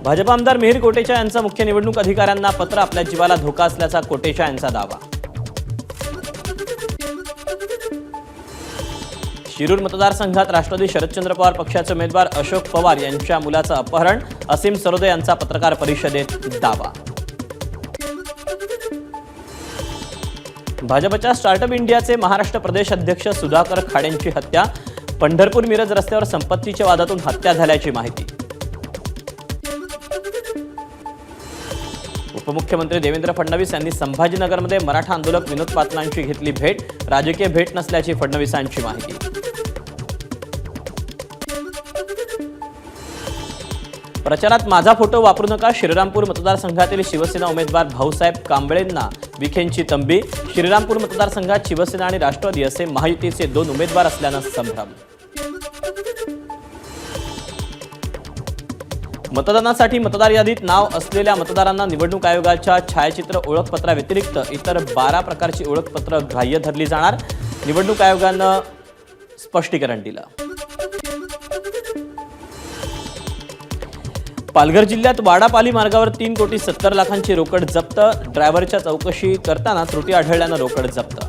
भाजप आमदार मिहिर कोटेचा यांचा मुख्य निवडणूक अधिकाऱ्यांना पत्र, आपल्या जीवाला धोका असल्याचा कोटेचा यांचा दावा। शिरूर मतदारसंघात राष्ट्रवादी शरदचंद्र पवार पक्षाचे उमेदवार अशोक पवार यांच्या मुलाचं अपहरण, असीम सरोदे यांचा पत्रकार परिषदेत दावा। भाजपच्या स्टार्टअप इंडियाचे महाराष्ट्र प्रदेश अध्यक्ष सुधाकर खाडेंची हत्या, पंढरपूर मिरज रस्त्यावर संपत्तीच्या वादातून हत्या झाल्याची माहिती। उपमुख्यमंत्री देवेंद्र फडणवीस यांनी संभाजीनगरमध्ये मराठा आंदोलक विनोद पाटलांची घेतली भेट, राजकीय भेट नसल्याची फडणवीसांची माहिती। प्रचारात माझा फोटो वापरू नका, श्रीरामपूर मतदारसंघातील शिवसेना उमेदवार भाऊसाहेब कांबळेंना विखेंची तंबी, श्रीरामपूर मतदारसंघात शिवसेना आणि राष्ट्रवादी असे महायुतीचे 2 उमेदवार असल्यानं संभ्रम। मतदानासाठी मतदार यादीत नाव असलेल्या मतदारांना निवडणूक आयोगाच्या छायाचित्र ओळखपत्राव्यतिरिक्त इतर 12 प्रकारची ओळखपत्र ग्राह्य धरली जाणार, निवडणूक आयोगानं स्पष्टीकरण दिलं। पालघर जिल्ह्यात वाडापाली मार्गावर 3,70,00,000ची रोकड जप्त, ड्रायव्हरच्या चौकशी करताना त्रुटी आढळल्यानं रोकड जप्त।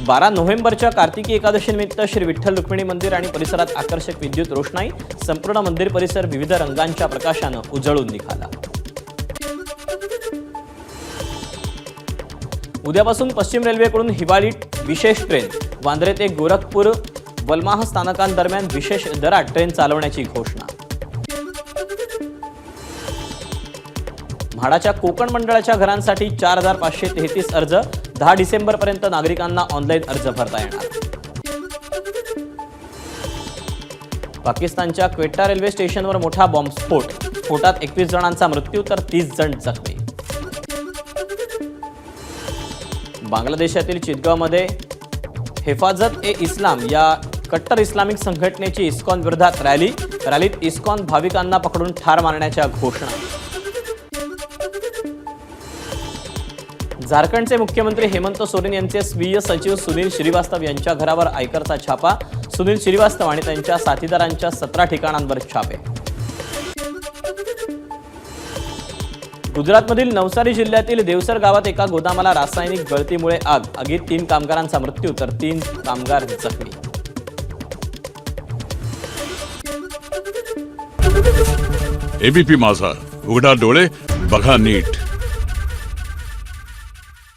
12 नोव्हेंबरच्या कार्तिकी एकादशीनिमित्त श्री विठ्ठल रुक्मिणी मंदिर आणि परिसरात आकर्षक विद्युत रोषणाई, संपूर्ण मंदिर परिसर विविध रंगांच्या प्रकाशानं उजळून निघाला। उद्यापासून पश्चिम रेल्वेकडून हिवाळी विशेष ट्रेन, वांद्रे ते गोरखपूर वलमाह स्थानकांदरम्यान विशेष दरात ट्रेन चालवण्याची घोषणा। म्हाडाच्या कोकण मंडळाच्या घरांसाठी 4,533 अर्ज, 10 डिसेंबरपर्यंत नागरिकांना ऑनलाईन अर्ज भरता येणार। पाकिस्तानच्या क्वेटा रेल्वे स्टेशनवर मोठा बॉम्बस्फोट, स्फोटात 21 जणांचा मृत्यू तर 30 जण जखमी। बांगलादेशातील चितगावमध्ये हेफाजत ए इस्लाम या कट्टर इस्लामिक संघटनेची इस्कॉन विरोधात रॅलीत इस्कॉन भाविकांना पकडून ठार मारण्याच्या घोषणा। झारखंडचे मुख्यमंत्री हेमंत सोरेन यांचे स्वीय सचिव सुनील श्रीवास्तव यांच्या घरावर आयकरचा छापा, सुनील श्रीवास्तव आणि त्यांच्या साथीदारांच्या 17 ठिकाणांवर छापे। गुजरातमधील नवसारी जिल्ह्यातील देवसर गावात एका गोदामाला रासायनिक गळतीमुळे आग, आगीत 3 कामगारांचा मृत्यू तर 3 कामगार जखमी। एबीपी माझा, उघडा डोळे बघा नीट।